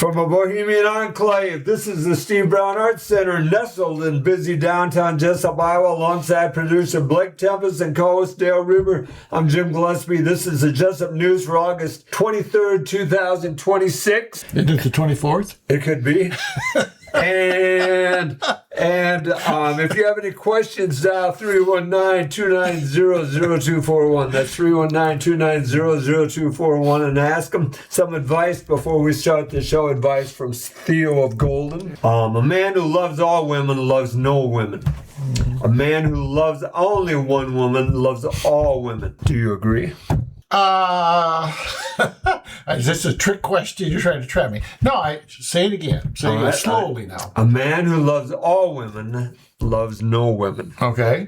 From a Bohemian enclave, this is the Steve Brown Arts Center, nestled in busy downtown Jesup, Iowa, alongside producer Blake Tempus and co-host Dale Rueber. I'm Jim Gillespie. This is the Jesup News for August 23rd, 2026. Isn't it the 24th? It could be. And if you have any questions, dial 319-290-0241. That's 319-290-0241, and ask them some advice before we start the show. Advice from Theo of Golden. A man who loves all women loves no women. A man who loves only one woman loves all women. Do you agree? Is this a trick question? You're trying to trap me. No, say it again. Say it slowly now. A man who loves all women loves no women. Okay.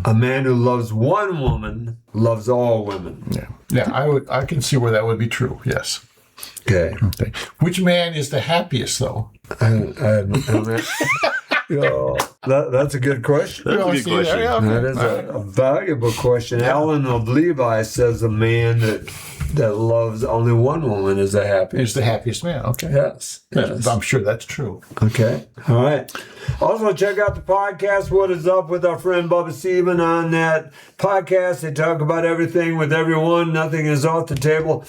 A man who loves one woman loves all women. Yeah. I can see where that would be true. Yes. Okay. Which man is the happiest, though? That's a good question. That's a good question. That is a valuable question. Yeah. Alan of Levi says a man that loves only one woman is the happiest. Is the happiest man. Okay. Yes. I'm sure that's true. Okay. All right. Also, check out the podcast, What Is Up, with our friend Bubba Steven. On that podcast, they talk about everything with everyone. Nothing is off the table.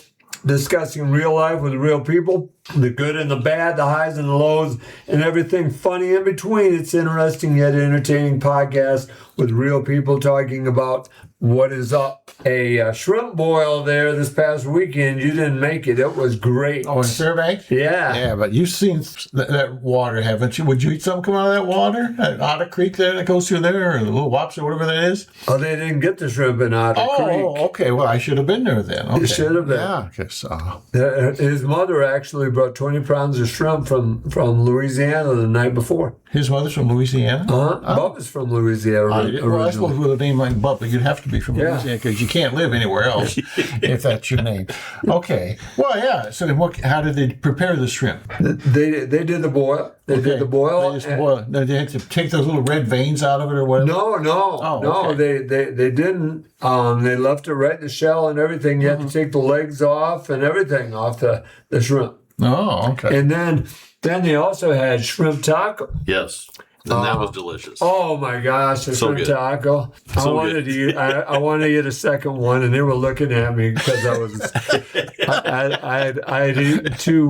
Discussing real life with real people, the good and the bad, the highs and the lows, and everything funny in between. It's interesting yet entertaining podcast with real people talking about what is up. A shrimp boil there this past weekend. You didn't make it. It was great. Oh, in Fairbank? Yeah. Yeah, but you've seen that water, haven't you? Would you eat something come out of that water? At Otter Creek there that goes through there, or the little Wops or whatever that is? Oh, they didn't get the shrimp in Otter Creek. Oh, okay. Well, I should have been there then. Okay. You should have been. Yeah, I guess so. His mother actually brought 20 pounds of shrimp from Louisiana the night before. His mother's from Louisiana? Bubba's from Louisiana originally. Well, I suppose with a name like Bubba, you'd have to be from Louisiana because you can't live anywhere else if that's your name. Okay. Well, yeah. So then how did they prepare the shrimp? They did the boil. They did the boil. They just boil. They had to take those little red veins out of it or whatever? No. They didn't. They left it right in the shell and everything. You had to take the legs off and everything off the shrimp. Oh, okay. And then they also had shrimp taco. Yes. And that was delicious. Oh my gosh, the shrimp taco! I wanted to eat a second one, and they were looking at me because I had eaten two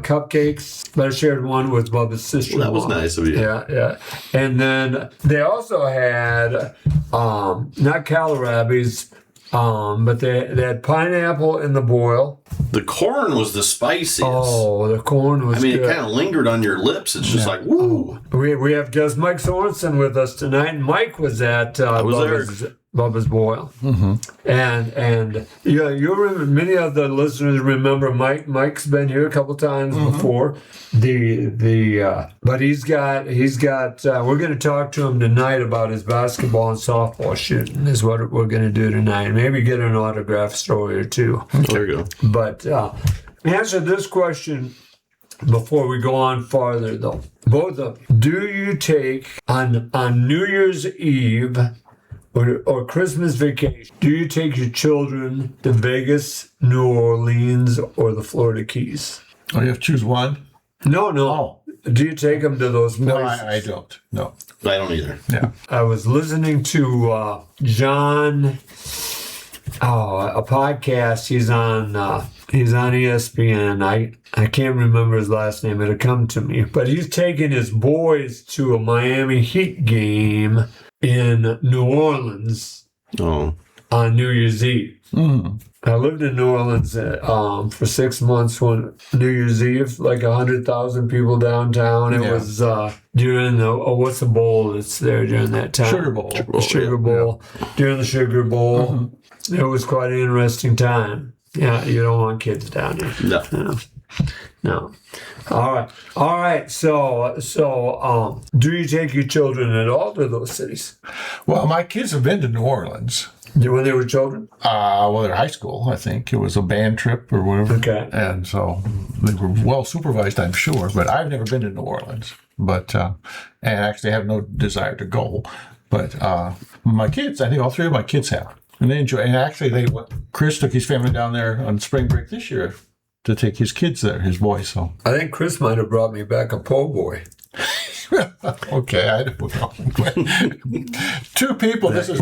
cupcakes, but I shared one with Bubba's sister. That was nice of you. Yeah. And then they also had not kohlrabi's. But they had pineapple in the boil. The corn was the spiciest. Oh, the corn was good. It kind of lingered on your lips. It's just like, woo. We have guest Mike Sorenson with us tonight. And Mike was at Bubba's Boil. Mm-hmm. And you remember, many of the listeners remember Mike. Mike's been here a couple times before. But he's got we're going to talk to him tonight about his basketball and softball shooting is what we're going to do tonight. Maybe get an autograph story or two. There you go. But answer this question before we go on farther, though. Both of them. Do you take on New Year's Eve or Christmas vacation, do you take your children to Vegas, New Orleans, or the Florida Keys? Oh, you have to choose one? No. Oh. Do you take them to those places? No, I don't. No. I don't either. Yeah. I was listening to John, a podcast. He's on ESPN. I can't remember his last name. It'll come to me. But he's taking his boys to a Miami Heat game in New Orleans on New Year's Eve. Mm. I lived in New Orleans for 6 months when New Year's Eve, like 100,000 people downtown. It was during what's the bowl that's there during that time? Sugar Bowl. Sugar Bowl. Yeah. During the Sugar Bowl. Mm-hmm. It was quite an interesting time. Yeah, you don't want kids down there. No. All right. So, do you take your children at all to those cities? Well, my kids have been to New Orleans. When they were children? Well, they're high school, I think. It was a band trip or whatever. Okay. And so they were well supervised, I'm sure. But I've never been to New Orleans. But and actually, I have no desire to go. But my kids, I think all three of my kids have. And they enjoy. And actually, Chris took his family down there on spring break this year to take his kids there, his boys. So I think Chris might have brought me back a po' boy. okay, I don't know. Two people. This is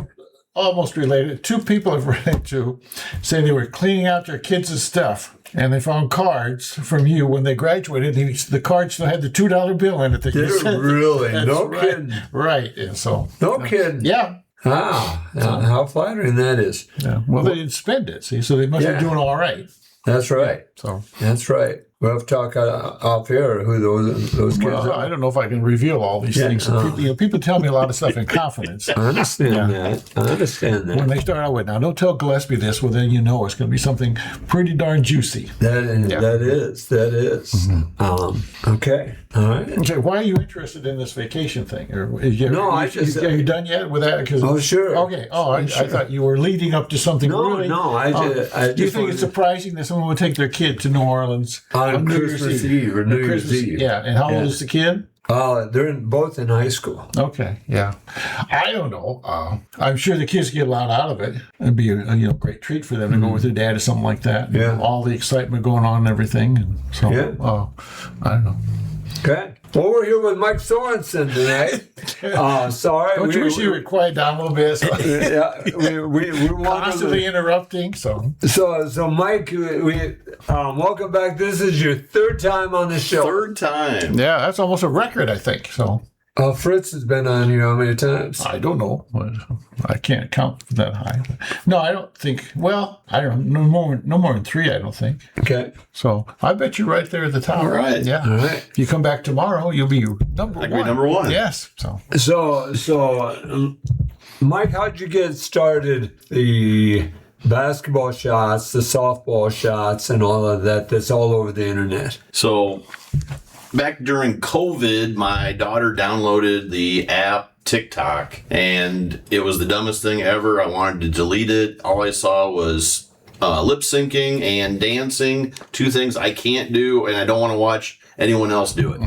almost related. Two people have run into say they were cleaning out their kids' stuff, and they found cards from you when they graduated. The cards still had the $2 bill in it. That Did you it sent. really? That's No right. kidding. Right. And so. No kidding. Yeah. Ah, how flattering that is. Yeah. Well, they didn't spend it. See, so they must be doing all right. That's right. So that's right. We'll have to talk off air who those kids well, are. I don't know if I can reveal all these things. People tell me a lot of stuff in confidence. I understand that. I understand that. When they start out with, now don't tell Gillespie this, well then you know it's going to be something pretty darn juicy. That is. Mm-hmm. Okay. All right. Okay, why are you interested in this vacation thing? Or are you done yet with that? Oh, sure. Okay. Oh, I thought you were leading up to something really. No, I do you think it's surprising that someone would take their kid to New Orleans on Christmas Eve or New Year's Eve? Yeah, and how old is the kid? They're both in high school. Okay, yeah. I don't know. I'm sure the kids get a lot out of it. It'd be a great treat for them to go with their dad or something like that. Yeah. All the excitement going on and everything. And so, I don't know. Okay. Well, we're here with Mike Sorenson tonight. Sorry. Don't you wish you would quiet down a little bit? So. we Constantly interrupting. So Mike, welcome back. This is your third time on the show. Third time. Yeah, that's almost a record, I think. So Fritz has been on here how many times? I don't know. I can't count that high. No, I don't think. Well, I don't know. No more than 3, I don't think. Okay. So I bet you're right there at the top. All right. Yeah. All right. If you come back tomorrow, you'll be number one. Be number one. Yes. So, Mike, how'd you get started? The basketball shots, the softball shots, and all of that. That's all over the internet. So back during COVID, my daughter downloaded the app TikTok, and it was the dumbest thing ever. I wanted to delete it. All I saw was lip syncing and dancing, 2 things I can't do, and I don't want to watch anyone else do it.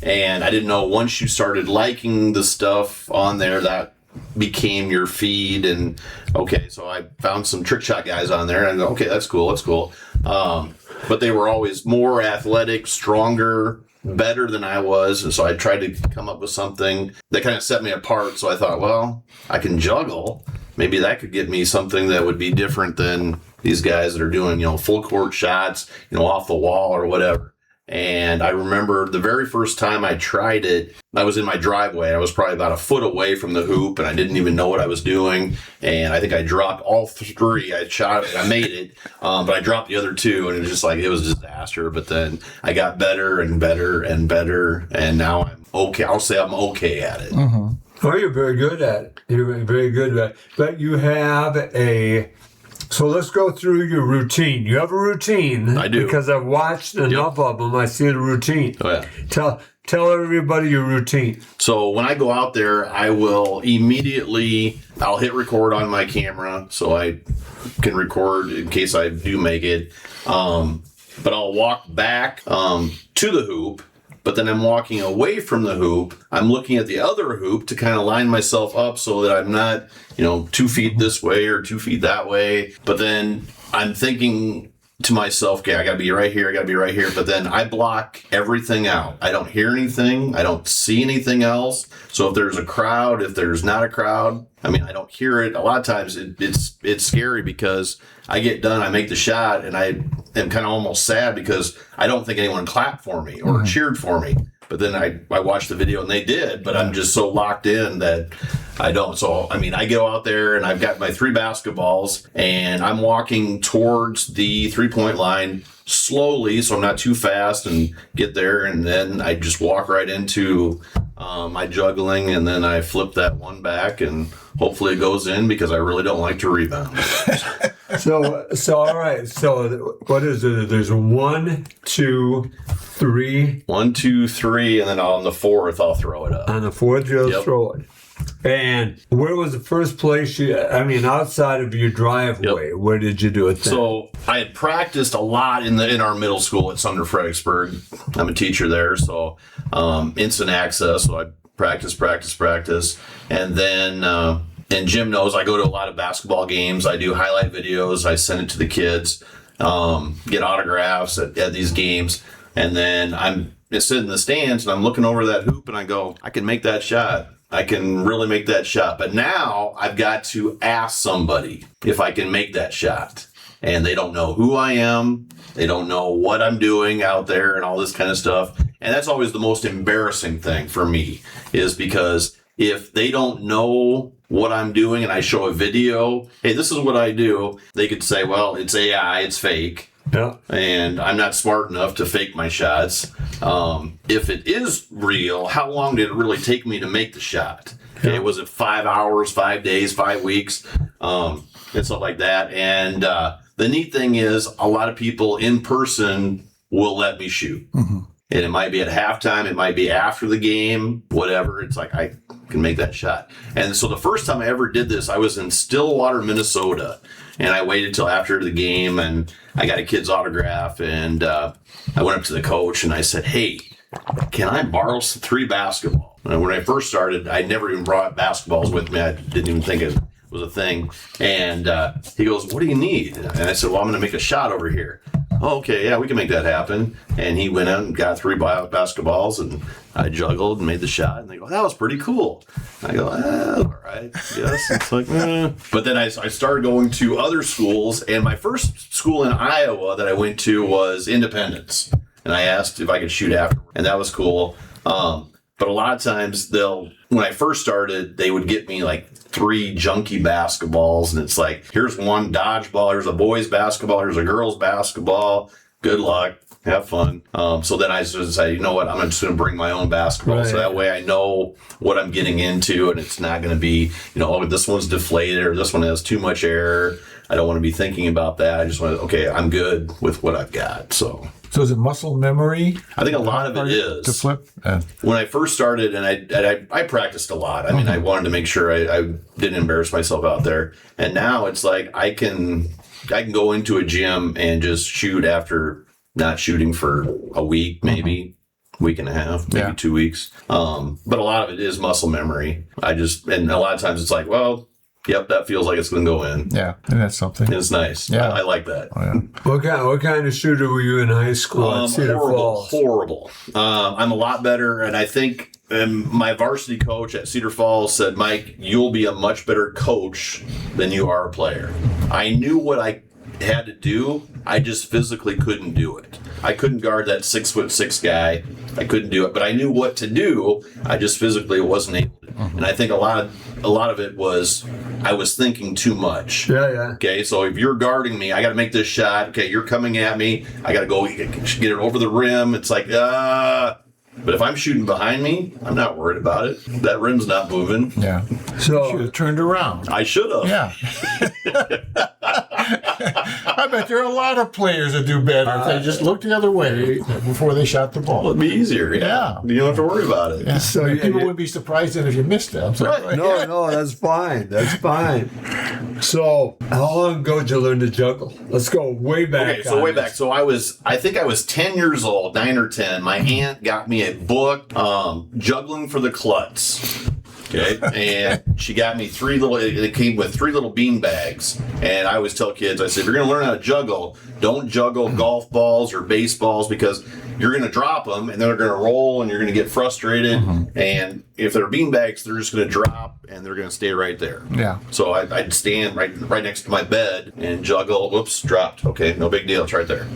And I didn't know once you started liking the stuff on there, that became your feed. And okay, so I found some trick shot guys on there, and I go, okay, that's cool. But they were always more athletic, stronger, better than I was. And so I tried to come up with something that kind of set me apart. So I thought, well, I can juggle. Maybe that could get me something that would be different than these guys that are doing, full court shots, off the wall or whatever. And I remember the very first time I tried it, I was in my driveway. I was probably about a foot away from the hoop, and I didn't even know what I was doing. And I think I dropped all 3. I shot it, I made it, but I dropped the other 2, and it was just like, it was a disaster. But then I got better and better and better, and now I'm okay. I'll say I'm okay at it. Mm-hmm. Oh, you're very good at it. You're very good at it. But you have So let's go through your routine. You have a routine. I do. Because I've watched enough of them. I see the routine. Oh, yeah. Tell everybody your routine. So when I go out there, I will I'll hit record on my camera so I can record in case I do make it. But I'll walk back to the hoop. But then I'm walking away from the hoop. I'm looking at the other hoop to kind of line myself up so that I'm not, 2 feet this way or 2 feet that way. But then I'm thinking to myself, okay, I got to be right here. But then I block everything out. I don't hear anything. I don't see anything else. So if there's a crowd, if there's not a crowd, I don't hear it. A lot of times it's scary because I get done, I make the shot, and I am kind of almost sad because I don't think anyone clapped for me or cheered for me. But then I watched the video and they did, but I'm just so locked in that I don't. So, I go out there and I've got my 3 basketballs and I'm walking towards the 3-point line slowly so I'm not too fast and get there. And then I just walk right into my juggling, and then I flip that one back and hopefully it goes in because I really don't like to rebound. So all right. So what is it? There's 1, 2, 3. 1, 2, 3, and then on the 4th I'll throw it up. On the 4th you'll throw it. And where was the first place outside of your driveway, where did you do it then? So I had practiced a lot in our middle school at Sumner Fredericksburg. I'm a teacher there, so instant access. So I practice. And then, and Jim knows I go to a lot of basketball games. I do highlight videos. I send it to the kids. get autographs at these games. And then I'm sitting in the stands and I'm looking over that hoop and I go, I can make that shot. I can really make that shot. But now I've got to ask somebody if I can make that shot. And they don't know who I am. They don't know what I'm doing out there and all this kind of stuff. And that's always the most embarrassing thing for me, is because if they don't know what I'm doing and I show a video, hey, this is what I do, they could say, well, it's AI, it's fake. Yeah. And I'm not smart enough to fake my shots. If it is real, how long did it really take me to make the shot? Okay, was it 5 hours, 5 days, 5 weeks, and stuff like that? And the neat thing is, a lot of people in person will let me shoot. Mm-hmm. And it might be at halftime, it might be after the game, whatever. It's like, I can make that shot. And so the first time I ever did this, I was in Stillwater, Minnesota. And I waited till after the game and I got a kid's autograph. And I went up to the coach and I said, hey, can I borrow 3 basketballs? And when I first started, I never even brought basketballs with me. I didn't even think it was a thing. And he goes, what do you need? And I said, well, I'm going to make a shot over here. Oh, okay, yeah, we can make that happen. And he went out and got 3 basketballs, and I juggled and made the shot. And they go, that was pretty cool. And I go, all right, yes. It's like, But then I started going to other schools, and my first school in Iowa that I went to was Independence. And I asked if I could shoot after, and that was cool. But a lot of times when I first started, they would get me like 3 junky basketballs. And it's like, here's one dodgeball, here's a boys basketball, here's a girls basketball. Good luck. Have fun. So then I decided, you know what, I'm just going to bring my own basketball. Right. So that way I know what I'm getting into, and it's not going to be, oh, this one's deflated or this one has too much air. I don't want to be thinking about that. I just want to, okay, I'm good with what I've got. So is it muscle memory? I think a lot of it is. To flip? When I first started, and I practiced a lot. I mean, I wanted to make sure I didn't embarrass myself out there. And now it's like I can go into a gym and just shoot after not shooting for a week, maybe. Week and a half, maybe 2 weeks. But a lot of it is muscle memory. And a lot of times it's like, well, yep, that feels like it's going to go in. Yeah, and that's something. It's nice. Yeah, I like that. Oh, yeah. What kind of shooter were you in high school at Cedar Falls? Horrible. I'm a lot better, and I think my varsity coach at Cedar Falls said, Mike, you'll be a much better coach than you are a player. I knew what I had to do. I just physically couldn't do it. I couldn't guard that 6'6" guy. I couldn't do it, but I knew what to do. I just physically wasn't able to. And I think a lot of it was I was thinking too much. Yeah. Okay, so if you're guarding me, I got to make this shot. Okay, you're coming at me. I got to go get it over the rim. It's like, But if I'm shooting behind me, I'm not worried about it. That rim's not moving. Yeah. So you should have turned around. I should have. Yeah. I bet there are a lot of players that do better if they just look the other way before they shot the ball. Well, it'd be easier. Yeah. You don't have to worry about it. Yeah. So people wouldn't be surprised then if you missed them. So, right. No, that's fine. That's fine. So, how long ago did you learn to juggle? Let's go way back. Okay, so way back. So I think I was 10 years old, 9 or 10. My aunt got me a book, Juggling for the Klutz. Okay, and she got me it came with 3 little bean bags. And I always tell kids, I said, if you're going to learn how to juggle, don't juggle golf balls or baseballs, because you're going to drop them and they're going to roll and you're going to get frustrated. Mm-hmm. And if they're bean bags, they're just going to drop and they're going to stay right there. Yeah. So I'd stand right next to my bed and juggle. Whoops, dropped. Okay, no big deal. It's right there.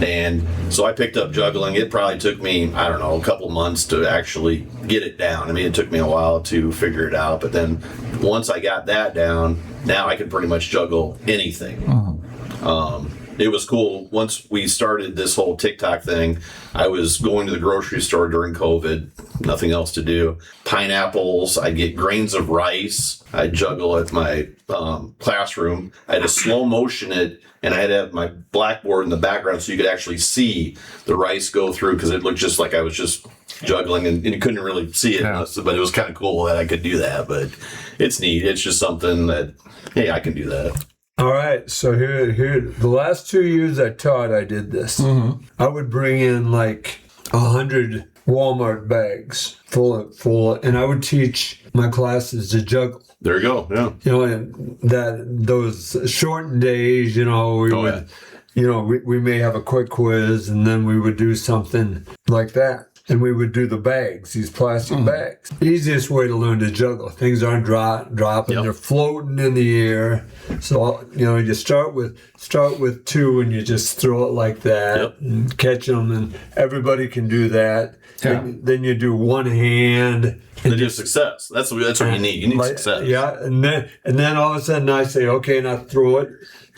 And so I picked up juggling. It probably took me, I don't know, a couple months to actually get it down. I mean, it took me a while to figure it out. But then once I got that down, now I can pretty much juggle anything. Mm-hmm. It was cool. Once we started this whole TikTok thing, I was going to the grocery store during COVID, nothing else to do. Pineapples, I'd get grains of rice. I'd juggle at my classroom. I had to slow motion it, and I had to have my blackboard in the background so you could actually see the rice go through, because it looked just like I was just juggling, and you couldn't really see it, but it was kind of cool that I could do that. But it's neat. It's just something that, hey, I can do that. All right, so here, the last 2 years I taught, I did this. Mm-hmm. I would bring in like 100 Walmart bags full, and I would teach my classes to juggle. There you go, yeah. And those shortened days, we would we may have a quick quiz, and then we would do something like that. And we would do the bags, these plastic bags. Easiest way to learn to juggle. Things aren't dropping; they're floating in the air. So you start with two, and you just throw it like that, and catch them, and everybody can do that. Yeah. Then you do one hand. And do success. That's what you need. You need success. Yeah, and then all of a sudden I say, okay, now throw it.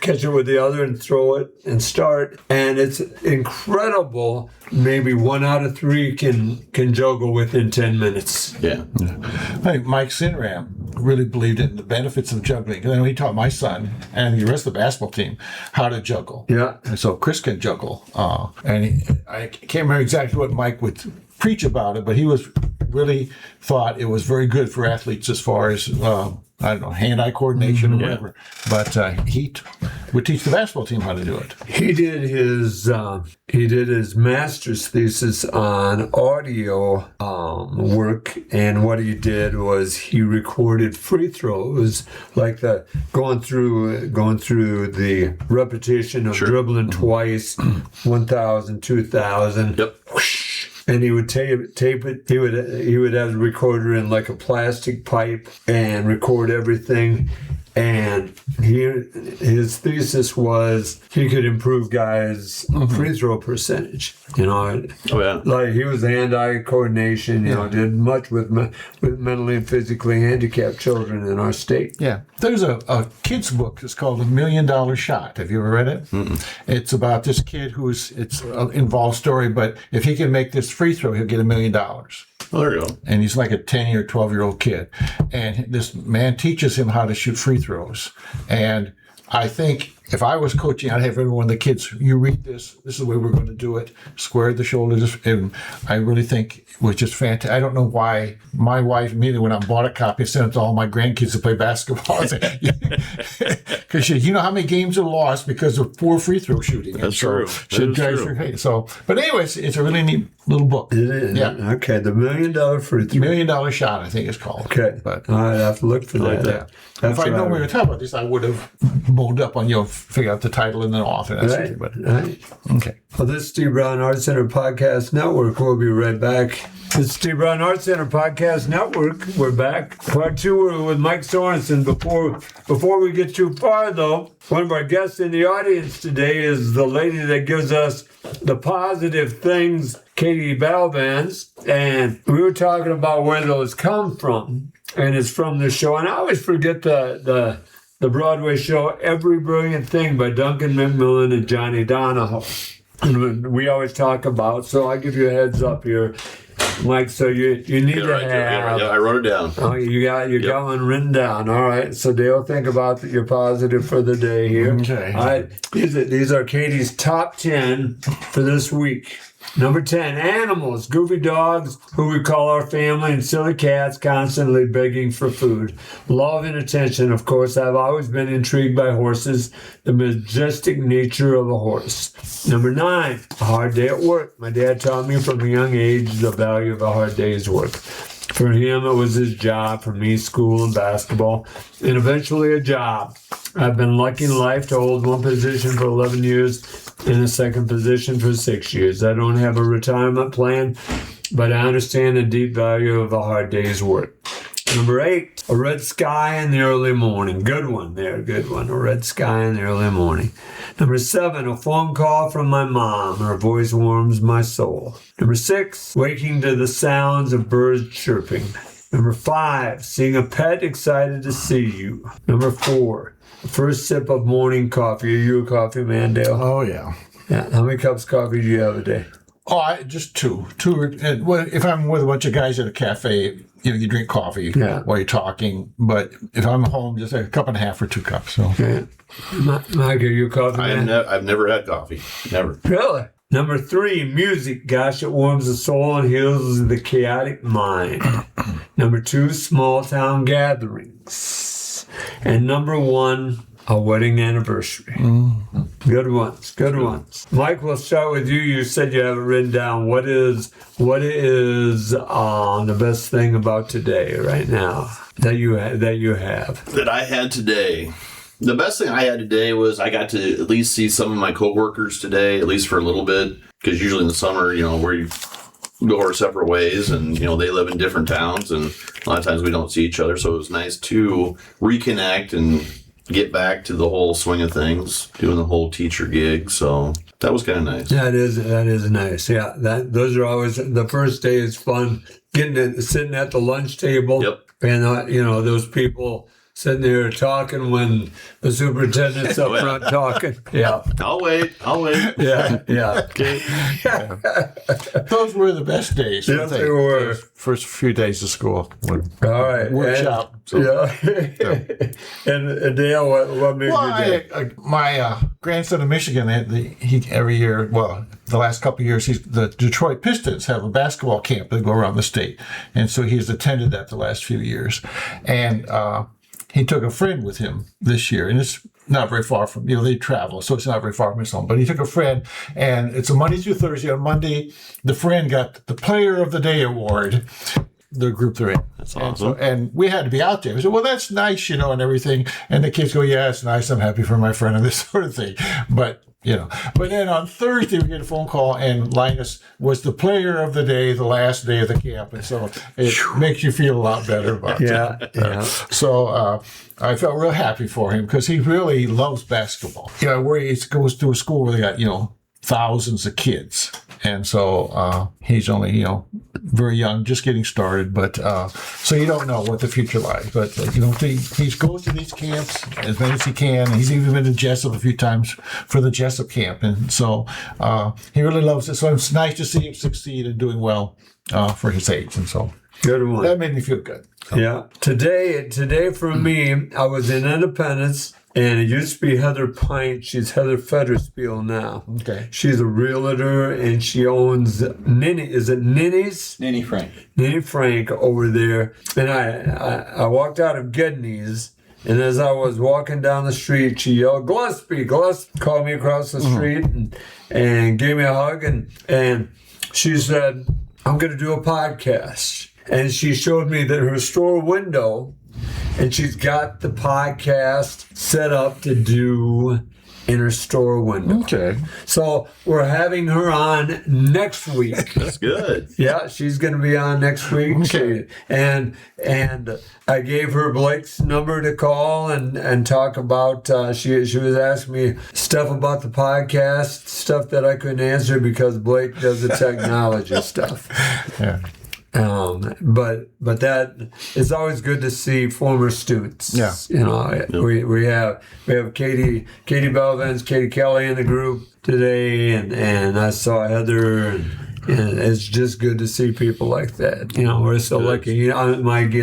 Catch it with the other and throw it and start. And it's incredible. Maybe 1 out of 3 can juggle within 10 minutes. Yeah. I think Mike Sorenson really believed in the benefits of juggling. And he taught my son and the rest of the basketball team how to juggle. Yeah. And so Chris can juggle. I can't remember exactly what Mike would preach about it, but he really thought it was very good for athletes as far as hand-eye coordination or whatever. But he would teach the basketball team how to do it. He did his master's thesis on audio work, and what he did was he recorded free throws, like the going through the repetition of dribbling twice, 1,000, 2,000. Yep. Whoosh, and he would tape it. He would have the recorder in like a plastic pipe and record everything. And his thesis was he could improve guys' free throw percentage. Like he was hand-eye coordination. Did much with mentally and physically handicapped children in our state. Yeah, there's a kid's book. It's called $1 Million Shot. Have you ever read it? Mm-mm. It's about this kid it's an involved story, but if he can make this free throw, he'll get $1 million. Oh, there you go. And he's like a 10 or 12-year-old kid. And this man teaches him how to shoot free throws. And I think if I was coaching, I'd have every one of the kids, you read this is the way we're going to do it, square the shoulders. And I really think it was just fantastic. I don't know why my wife immediately went out and bought a copy and sent it to all my grandkids to play basketball. Because you know how many games are lost because of poor free throw shooting. That's true. So, but anyways, it's a really neat little book. It is. Yeah. Okay, the $1 Million free throw. $1 Million Shot, I think it's called. Okay. But I have to look for that. Yeah. If I know we were talking about this, I would have bowled up on figure out the title and the author. Right. Okay. Well, this is Steve Brown Arts Center Podcast Network. We'll be right back. This is Steve Brown Arts Center Podcast Network. We're back. Part 2 with Mike Sorenson. Before we get too far, though, one of our guests in the audience today is the lady that gives us the positive things, Katie Balvans. And we were talking about where those come from. And it's from the show. And I always forget the Broadway show, Every Brilliant Thing by Duncan McMillan and Johnny Donahoe. And we always talk about, so I give you a heads up here, Mike, so you need to have... Yeah, I wrote it down. Oh, you got one written down. All right, so Dale, think about your positive for the day here. Okay. All right, these are Katie's top 10 for this week. Number 10, animals, goofy dogs who we call our family, and silly cats constantly begging for food. Love and attention, of course. I've always been intrigued by horses, the majestic nature of a horse. Number 9, a hard day at work. My dad taught me from a young age the value of a hard day's work. For him, it was his job. For me, school and basketball, and eventually a job. I've been lucky in life to hold one position for 11 years and a second position for 6 years. I don't have a retirement plan, but I understand the deep value of a hard day's work. Number 8, a red sky in the early morning. Good one there, good one. A red sky in the early morning. Number 7, a phone call from my mom. Her voice warms my soul. Number 6, waking to the sounds of birds chirping. Number 5, seeing a pet excited to see you. Number 4, the first sip of morning coffee. Are you a coffee man, Dale? Oh, yeah. Yeah. How many cups of coffee do you have a day? Oh, just 2. 2. If I'm with a bunch of guys at a cafe, you drink coffee while you're talking. But if I'm home, just a cup and a half or 2 cups. So. Okay. Mike, are you a coffee man? I've never had coffee. Never. Really? Number 3, music. Gosh, it warms the soul and heals the chaotic mind. Number 2, small town gatherings. And number 1, a wedding anniversary. Good ones. Mike, we'll start with you. You said you have it written down. What is the best thing about today right now that you have? That I had today. The best thing I had today was I got to at least see some of my coworkers today, at least for a little bit, because usually in the summer, we go our separate ways, and they live in different towns, and a lot of times we don't see each other. So it was nice to reconnect and get back to the whole swing of things, doing the whole teacher gig. So that was kind of nice. That is nice. Yeah, those are always the first day is fun. Sitting at the lunch table. Yep. And those people sitting there talking when the superintendent's up front talking. Yeah. I'll wait. Yeah. Okay. Those were the best days. Yes, they were. Those first few days of school. All right. Workshop. Yeah. And Dale, what made you do? My grandson in Michigan, he every year, the last couple of years, the Detroit Pistons have a basketball camp that go around the state. And so he's attended that the last few years. And he took a friend with him this year, and it's not very far from, they travel, so it's not very far from his home. But he took a friend, and it's a Monday through Thursday. On Monday, the friend got the Player of the Day award, the group they're in. That's awesome. And we had to be out there. We said, well, that's nice, and everything. And the kids go, yeah, it's nice. I'm happy for my friend and this sort of thing. But then on Thursday, we get a phone call, and Linus was the Player of the Day, the last day of the camp. And so it makes you feel a lot better about it. Yeah. So I felt real happy for him because he really loves basketball. Where he goes to a school where they got, thousands of kids. And so he's only, very young, just getting started. But so you don't know what the future lies. But, he goes to these camps as many as he can. And he's even been to Jesup a few times for the Jesup camp. And so he really loves it. So it's nice to see him succeed and doing well for his age. And so Good one. that made me feel good. So. Yeah. Today for me, I was in Independence. And it used to be Heather Pint. She's Heather Federspiel now. Okay. She's a realtor, and she owns Ninny. Is it Ninny's? Ninny Frank. Ninny Frank over there. And I walked out of Gedney's, and as I was walking down the street, she yelled, Gillespie. Gillespie called me across the street and gave me a hug. And she said, I'm going to do a podcast. And she showed me that her store window, and she's got the podcast set up to do in her store window. Okay. So we're having her on next week. That's good. Yeah, she's going to be on next week. Okay. And I gave her Blake's number to call and talk about. She was asking me stuff about the podcast, stuff that I couldn't answer because Blake does the technology stuff. Yeah. But that it's always good to see former students. Yeah. We have Katie Belvins, Katie Kelly in the group today, and I saw Heather, and it's just good to see people like that. We're so lucky. Mike,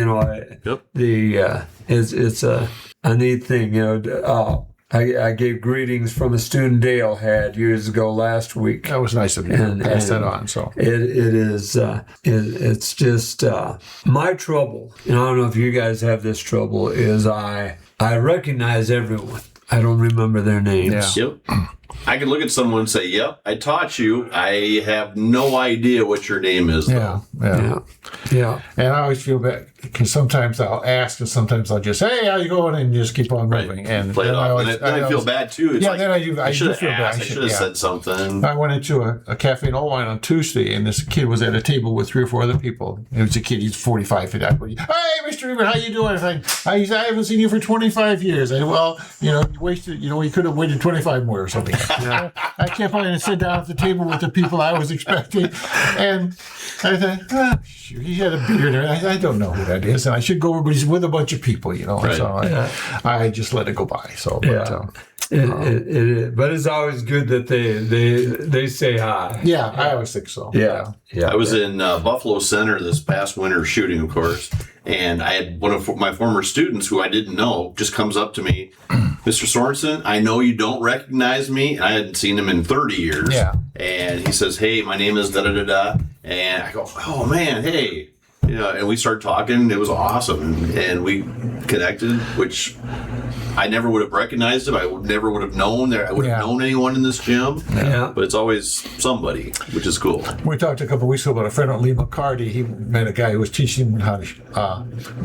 it's a neat thing. I gave greetings from a student Dale had years ago last week. That was nice of you to pass that on. So it's just my trouble. I don't know if you guys have this trouble. Is I recognize everyone. I don't remember their names. Yeah. Yep. I could look at someone and say, yep, I taught you. I have no idea what your name is, though. Yeah. And I always feel bad because sometimes I'll ask and sometimes I'll just, hey, how you going? And just keep on moving. And play it off. Then I feel bad, too. It's then I should have feel bad. asked. I should have said something. I went into a cafe in Old Wine on Tuesday, and this kid was at a table with 3 or 4 other people. It was a kid, he's 45 feet. I go, hey, Mr. Rueber, how you doing? I haven't seen you for 25 years. You wasted, you could have waited 25 more or something. I kept on and sit down at the table with the people I was expecting, and I thought, he had a beard, and I don't know who that is, and I should go over, but he's with a bunch of people, Right. So I just let it go by. So, but, but it's always good that they say hi. Yeah, I always think so. Yeah. I was in Buffalo Center this past winter shooting, of course, and I had one of my former students who I didn't know just comes up to me, Mr. Sorenson, I know you don't recognize me, and I hadn't seen him in 30 years. Yeah. And he says, hey, my name is da-da-da-da, and I go, oh, man, hey. And we started talking. It was awesome, and we connected, which I never would have recognized him. I never would have known there. I would have known anyone in this gym. Yeah. But it's always somebody, which is cool. We talked a couple of weeks ago about a friend of Lee McCarty. He met a guy who was teaching him how to,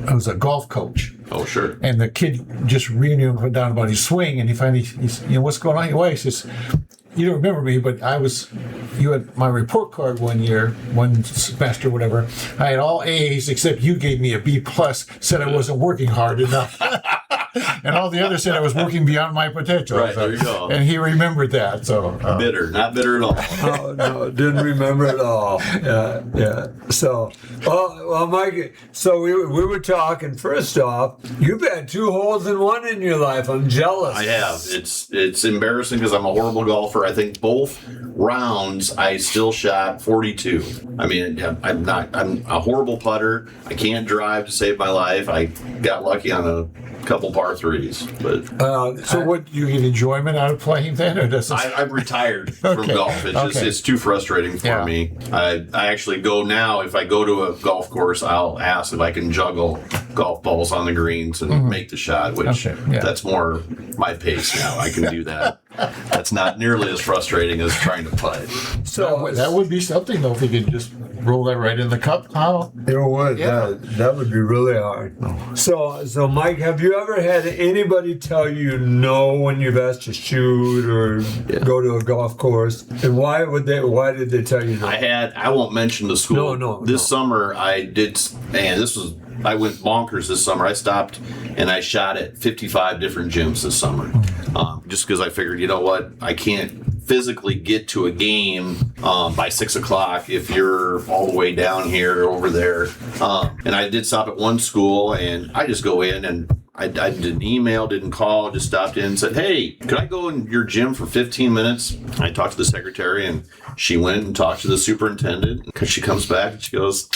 he was a golf coach. Oh, sure. And the kid just reading him down about his swing, and he finally, he's, what's going on? He says, you don't remember me, but you had my report card one semester, whatever. I had all A's except you gave me a B plus, said I wasn't working hard enough. And all the others said I was working beyond my potential. Right, there you go. And he remembered that. So bitter, not bitter at all. Oh, no, didn't remember at all. Yeah. So, well, Mike, so we were talking, first off, you've had 2 holes in one in your life. I'm jealous. I have. It's embarrassing because I'm a horrible golfer. I think both rounds I still shot 42. I mean, I'm a horrible putter. I can't drive to save my life. I got lucky on a couple par threes, but so what, you get enjoyment out of playing then, or does I'm retired from golf. It's too frustrating for me. I actually go now, if I go to a golf course, I'll ask if I can juggle golf balls on the greens and make the shot, which that's more my pace now. I can do that. That's not nearly as frustrating as trying to putt. So that would be something, though, if you could just roll that right in the cup. How? It would. Yeah. That would be really hard. So Mike, have you ever had anybody tell you no when you've asked to shoot or go to a golf course? And why did they tell you no? I won't mention the school. This summer I did, and I went bonkers this summer. I stopped and I shot at 55 different gyms this summer. Just because I figured, you know what, I can't physically get to a game by 6 o'clock if you're all the way down here or over there. And I did stop at one school, and I just go in and I didn't email, didn't call, just stopped in and said, hey, could I go in your gym for 15 minutes? I talked to the secretary, and she went and talked to the superintendent, because she comes back and she goes,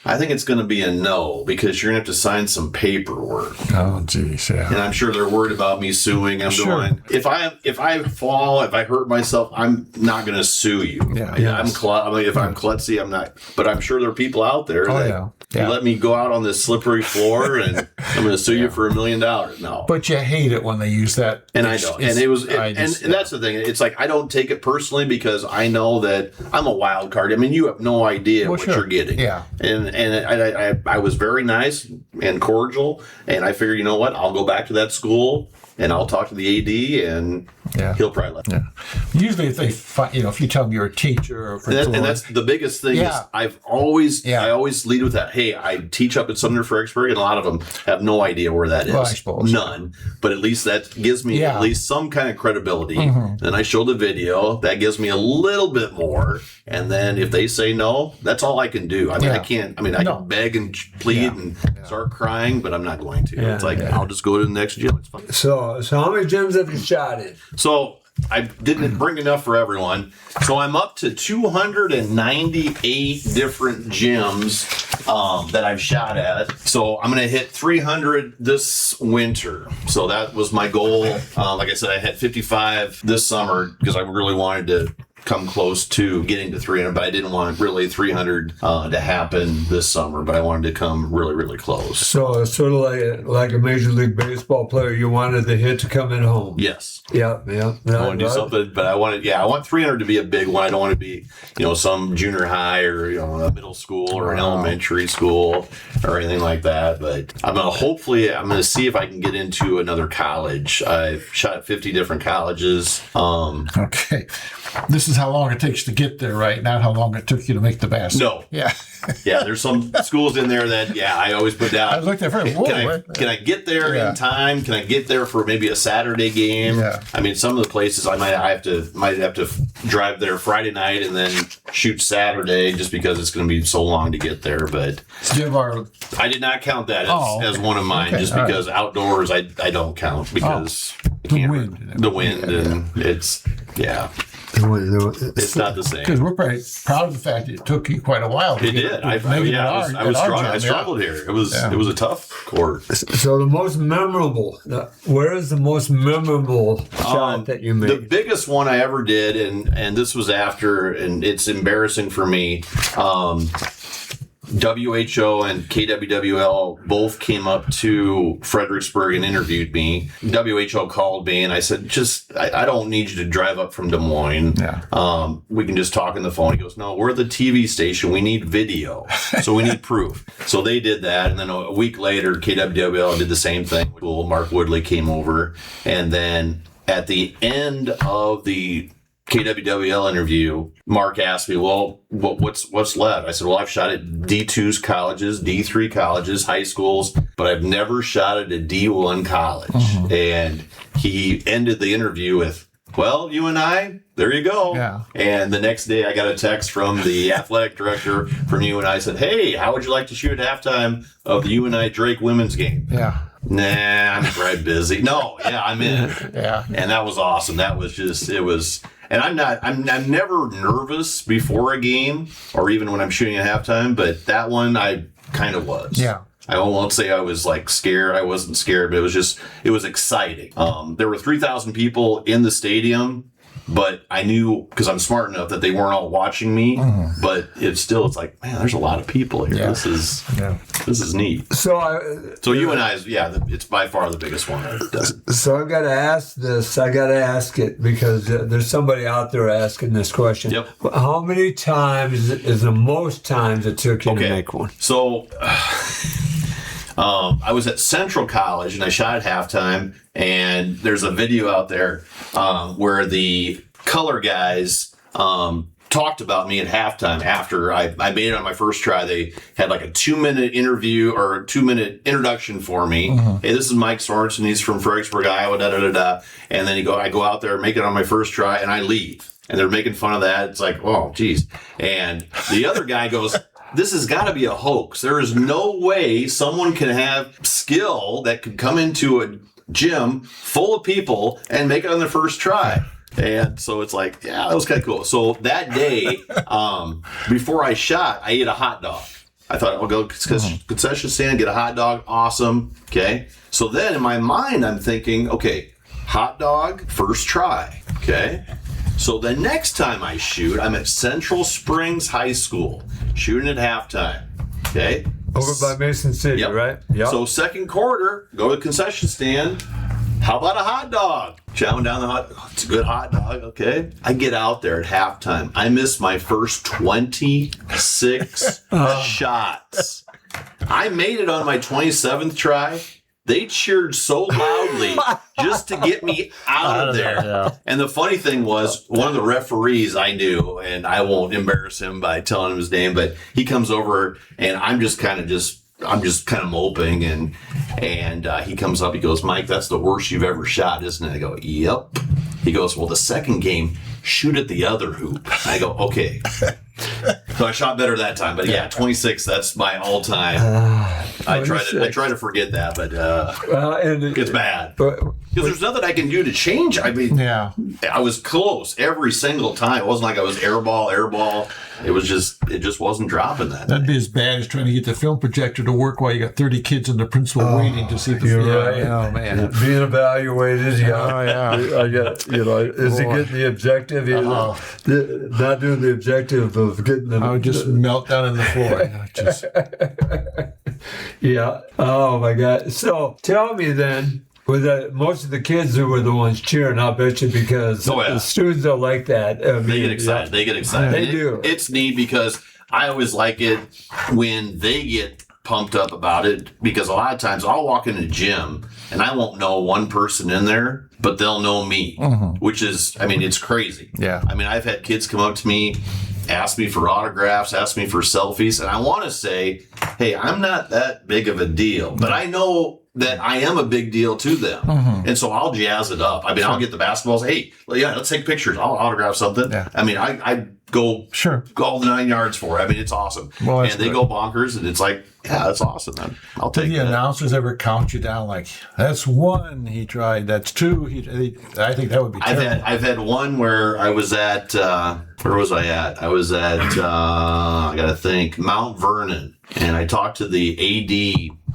I think it's going to be a no, because you're going to have to sign some paperwork. Oh, geez, yeah. And I'm sure they're worried about me suing. I'm going, if I fall, if I hurt myself, I'm not going to sue you. Yeah. If I'm klutzy, I'm not. But I'm sure there are people out there that let me go out on this slippery floor and I'm going to sue you for $1 million. No. But you hate it when they use that. And I don't. And that's the thing. It's like, I don't take it personally because I know that I'm a wild card. I mean, you have no idea what you're getting. Yeah. And I was very nice and cordial, and I figured, you know what, I'll go back to that school and I'll talk to the AD, and he'll probably let me. Yeah. Usually, if they find, if you tell them you're a teacher or a principal, and that's the biggest thing. Is I always lead with that. Hey, I teach up at Sumner Fredericksburg, and a lot of them have no idea where that is. Well, I suppose none. But at least that gives me at least some kind of credibility. Then I show the video. That gives me a little bit more. And then if they say no, that's all I can do. I mean, I can't. I mean, I can beg and plead and start crying, but I'm not going to. It's like I'll just go to the next gym. It's fine. So how many gyms have you shot in? So I didn't bring enough for everyone. So I'm up to 298 different gyms that I've shot at. So I'm going to hit 300 this winter. So that was my goal. Like I said, I had 55 this summer because I really wanted to come close to getting to 300, but I didn't want really 300 to happen this summer, but I wanted to come really, really close. So it's sort of like a Major League Baseball player. You wanted the hit to come in home. Yes. Yeah. I want to do something, but I want 300 to be a big one. I don't want to be, some junior high or, a middle school or an elementary school or anything like that. But I'm going to see if I can get into another college. I've shot at 50 different colleges. Okay. This is how long it takes to get there, right? Not how long it took you to make the basket. No. Yeah. Yeah, there's some schools in there that, I always put down. I looked at first. Can I get there in time? Can I get there for maybe a Saturday game? Yeah. I mean, some of the places I might have to drive there Friday night and then shoot Saturday just because it's going to be so long to get there. But I did not count that as one of mine just because outdoors I don't count because the wind and it's it's not the same. Because we're pretty proud of the fact that it took you quite a while. It did. I was strong. I struggled here. It was a tough court. So the most memorable. Where is the most memorable shot that you made? The biggest one I ever did, and this was after, and it's embarrassing for me. WHO and KWWL both came up to Fredericksburg and interviewed me. WHO called me and I said, I don't need you to drive up from Des Moines. Yeah. We can just talk on the phone. He goes, no, we're the TV station. We need video. So we need proof. So they did that. And then a week later, KWWL did the same thing. Mark Woodley came over. And then at the end of the KWWL interview, Mark asked me, well, what's left? I said, well, I've shot at D2's colleges, D3 colleges, high schools, but I've never shot at a D1 college. Mm-hmm. And he ended the interview with, well, you and I, there you go. Yeah. And the next day I got a text from the athletic director from UNI said, hey, how would you like to shoot at halftime of the UNI Drake women's game? Yeah. Nah, I'm right busy. No, yeah, I'm in. Yeah. And that was awesome. That was just, it was, and I'm never nervous before a game or even when I'm shooting at halftime, but that one I kind of was. Yeah. I won't say I was like scared. I wasn't scared, but it was exciting. There were 3,000 people in the stadium, but I knew because I'm smart enough that they weren't all watching me, but it's like, man, there's a lot of people here. Yeah. This is neat. So you and I, it's by far the biggest one I've done. So I got to ask this. I got to ask it because there's somebody out there asking this question. Yep. How many times is the most times it took you to make one? So I was at Central College and I shot at halftime, and there's a video out there where the color guys talked about me at halftime after I made it on my first try. They had like a 2-minute interview or a 2-minute introduction for me. Hey, this is Mike Sorenson. He's from Fredericksburg, Iowa, da-da-da-da. And then I go out there, make it on my first try, and I leave. And they're making fun of that. It's like, oh, geez. And the other guy goes, this has got to be a hoax. There is no way someone can have skill that could come into a gym full of people and make it on their first try. And so it's like, yeah, that was kind of cool. So that day, before I shot, I ate a hot dog. I thought I'll go concession stand, get a hot dog. Awesome. Okay. So then in my mind, I'm thinking, okay, hot dog, first try. Okay. So the next time I shoot, I'm at Central Springs High School, shooting at halftime. Okay. Over by Mason City, right? Yep. So second quarter, go to the concession stand. How about a hot dog? Chowing down the hot dog. It's a good hot dog, okay? I get out there at halftime. I miss my first 26 shots. I made it on my 27th try. They cheered so loudly just to get me out of there. Yeah. And the funny thing was, one of the referees I knew, and I won't embarrass him by telling him his name, but he comes over and I'm just kind of moping, and he comes up, he goes, Mike, that's the worst you've ever shot, isn't it? I go, yep. He goes, well, the second game, shoot at the other hoop. I go, okay. So I shot better that time, but yeah, 26, that's my all-time. I try to forget that, but it's bad. Because there's nothing I can do to change. I mean, I was close every single time. It wasn't like I was airball. It just wasn't dropping that. That'd be as bad as trying to get the film projector to work while you got 30 kids and the principal waiting to see if you're right. Oh man, being evaluated. Yeah. I get. Is he getting the objective? Not doing the objective of getting them. I would just melt down on the floor. Yeah. Oh my God. So tell me then. Most of the kids who were the ones cheering, I'll bet you, because the students don't like that. I mean, they get excited. They get excited. They do. It's neat because I always like it when they get pumped up about it, because a lot of times I'll walk in a gym and I won't know one person in there, but they'll know me, which is, I mean, it's crazy. Yeah. I mean, I've had kids come up to me, ask me for autographs, ask me for selfies, and I want to say, hey, I'm not that big of a deal, but I know that I am a big deal to them. And so I'll jazz it up. I mean, I'll get the basketballs. Hey, let's take pictures. I'll autograph something. Yeah. I mean, I go all the 9 yards for it. I mean, it's awesome. Well, and they go bonkers, and it's like, yeah, that's awesome. I'll take it. Did the announcers ever count you down like, that's one he tried, that's two? I think that would be terrible. I've had one where I was at, where was I at? I was at, I got to think, Mount Vernon. And I talked to the AD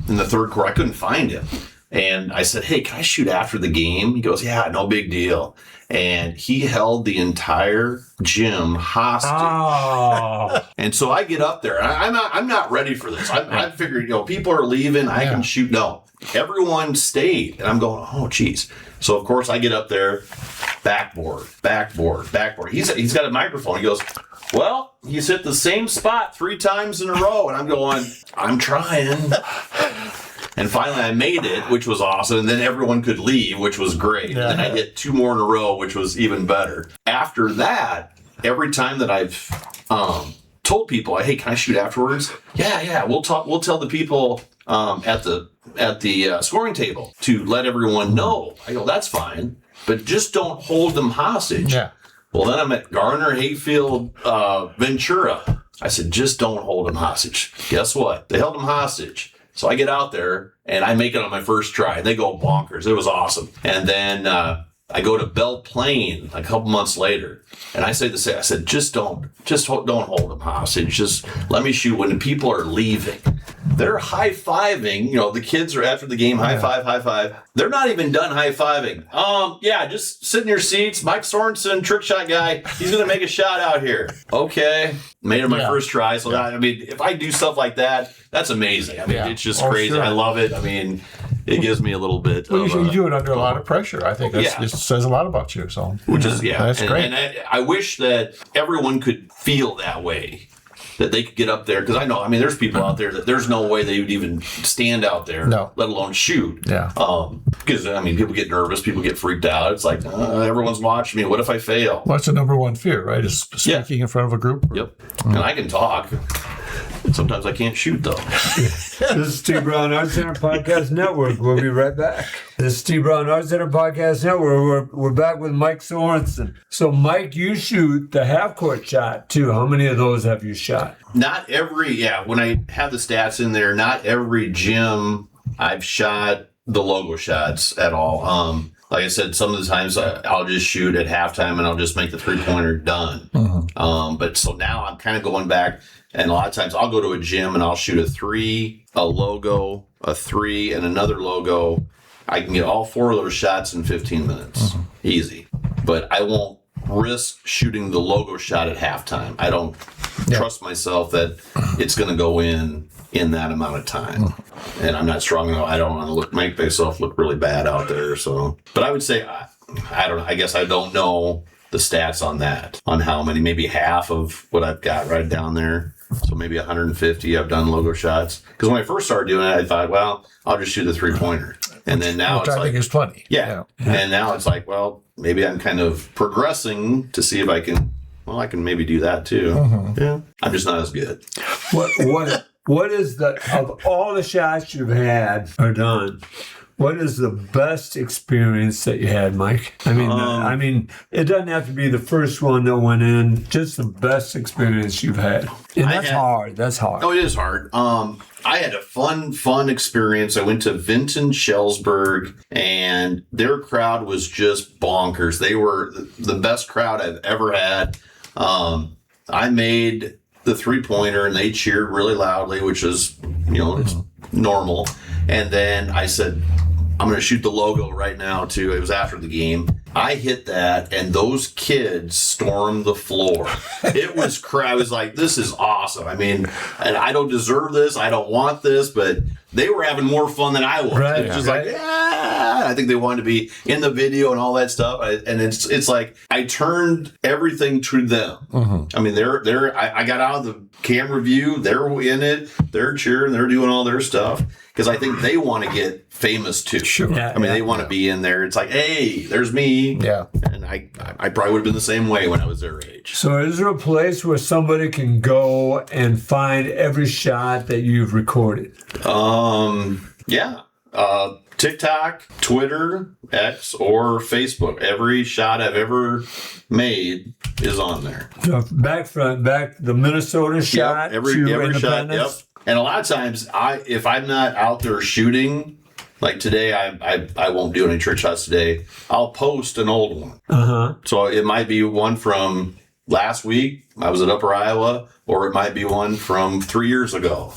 in the third quarter. I couldn't find him. And I said, hey, can I shoot after the game? He goes, yeah, no big deal. And he held the entire gym hostage. Oh. And so I get up there. And I'm not ready for this. I figured, people are leaving. I can shoot. No, everyone stayed. And I'm going, oh, geez. So, of course, I get up there, backboard. He's got a microphone. He goes, well, he's hit the same spot 3 times in a row. And I'm going, I'm trying. And finally I made it, which was awesome. And then everyone could leave, which was great. Yeah. And then I hit 2 more in a row, which was even better. After that, every time that I've told people, hey, can I shoot afterwards? Yeah, we'll talk. We'll tell the people at the scoring table to let everyone know. I go, that's fine, but just don't hold them hostage. Yeah. Well, then I'm at Garner, Hayfield, Ventura. I said, just don't hold them hostage. Guess what? They held them hostage. So I get out there and I make it on my first try. They go bonkers. It was awesome. And then I go to Belle Plaine a couple months later, and I say the same. I said, don't hold them hostage. Just let me shoot when the people are leaving. They're high-fiving. The kids are after the game, high five. They're not even done high-fiving. Just sit in your seats. Mike Sorenson, trick shot guy, he's going to make a shot out here. Okay. Made it my first try. So, if I do stuff like that, that's amazing. It's just crazy. Sure. I love it. It gives me a little bit you do it under a lot of pressure. I think it says a lot about you. So, which is, that's great. And I wish that everyone could feel that way. That they could get up there, because I know, there's people out there that there's no way they would even stand out there, let alone shoot. Yeah. Because, people get nervous, people get freaked out. It's like, everyone's watching me. What if I fail? Well, that's the number one fear, right? Is speaking in front of a group. Yep. And I can talk. Sometimes I can't shoot, though. This is Steve Brown Arts Center Podcast Network. We'll be right back. This is Steve Brown Arts Center Podcast Network. We're back with Mike Sorenson. So, Mike, you shoot the half-court shot, too. How many of those have you shot? Not every, when I have the stats in there, not every gym I've shot the logo shots at all. Like I said, some of the times I'll just shoot at halftime and I'll just make the 3-pointer done. But so now I'm kind of going back. And a lot of times I'll go to a gym and I'll shoot a 3, a logo, a 3, and another logo. I can get all 4 of those shots in 15 minutes. Easy. But I won't risk shooting the logo shot at halftime. I don't trust myself that it's going to go in that amount of time. And I'm not strong enough. I don't want to make myself look really bad out there. So, but I would say, I don't know. I guess I don't know the stats on that, on how many, maybe half of what I've got right down there. So maybe 150 I've done logo shots. Because when I first started doing it, I thought, well, I'll just shoot the 3-pointer. And then now it's I think it's plenty. Yeah. And now it's like, well, maybe I'm kind of progressing to see if I can maybe do that too. Yeah. I'm just not as good. What is of all the shots you've had or done, what is the best experience that you had, Mike? It doesn't have to be the first one that went in, just the best experience you've had. And that's hard. That's hard. Oh, it is hard. I had a fun experience. I went to Vinton Shellsburg, and their crowd was just bonkers. They were the best crowd I've ever had. I made the 3-pointer, and they cheered really loudly, which is, it's normal. And then I said, I'm going to shoot the logo right now, too. It was after the game. I hit that, and those kids stormed the floor. It was I was like, this is awesome. And I don't deserve this. I don't want this, but they were having more fun than I was. Right, it was just like, I think they wanted to be in the video and all that stuff. And it's like, I turned everything to them. I got out of the camera view. They're in it. They're cheering. They're doing all their stuff. Because I think they want to get famous too. Sure. They want to be in there. It's like, hey, there's me. Yeah. And I probably would have been the same way when I was their age. So is there a place where somebody can go and find every shot that you've recorded? Yeah. TikTok, Twitter, X, or Facebook. Every shot I've ever made is on there. So back the Minnesota shot. Yep, every shot. Yep. And a lot of times, if I'm not out there shooting, like today, I won't do any trick shots today. I'll post an old one. So it might be one from last week. I was at Upper Iowa, or it might be one from 3 years ago.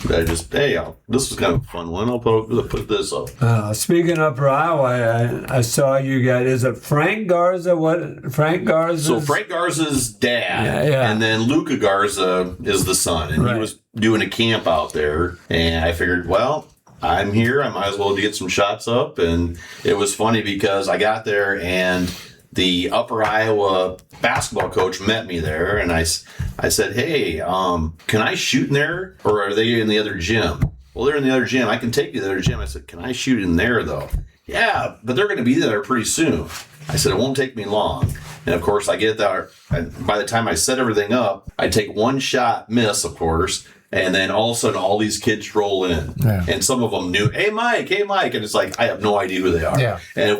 I just, hey, this was kind of a fun one. I'll put this up. Speaking of Upper Iowa, I saw you guys. Is it Frank Garza? What Frank Garza? So Frank Garza's dad, and then Luca Garza is the son, and he was doing a camp out there, and I figured, well, I'm here. I might as well get some shots up. And it was funny because I got there and the Upper Iowa basketball coach met me there, and I said, hey, can I shoot in there, or are they in the other gym? Well, they're in the other gym. I can take you to the other gym. I said, can I shoot in there, though? Yeah, but they're going to be there pretty soon. I said, it won't take me long. And, of course, I get there. By the time I set everything up, I take one shot, miss, of course, and then all of a sudden, all these kids roll in. Yeah. And some of them knew, hey, Mike. And it's like, I have no idea who they are. Yeah. And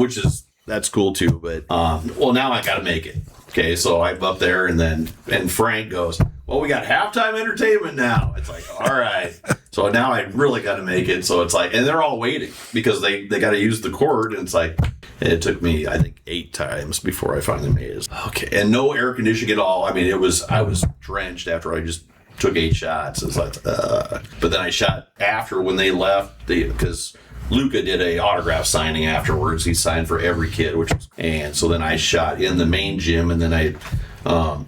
that's cool, too. But, well, now I got to make it. Okay, so I'm up there, and Frank goes, well, we got halftime entertainment now. It's like, all right. So now I really got to make it. So it's like, and they're all waiting because they got to use the court. And it's like, it took me, I think, 8 times before I finally made it. Okay, and no air conditioning at all. I mean, I was drenched after I just took 8 shots. It's like, but then I shot after when they left, because Luca did a autograph signing afterwards. He signed for every kid, and so then I shot in the main gym, and then I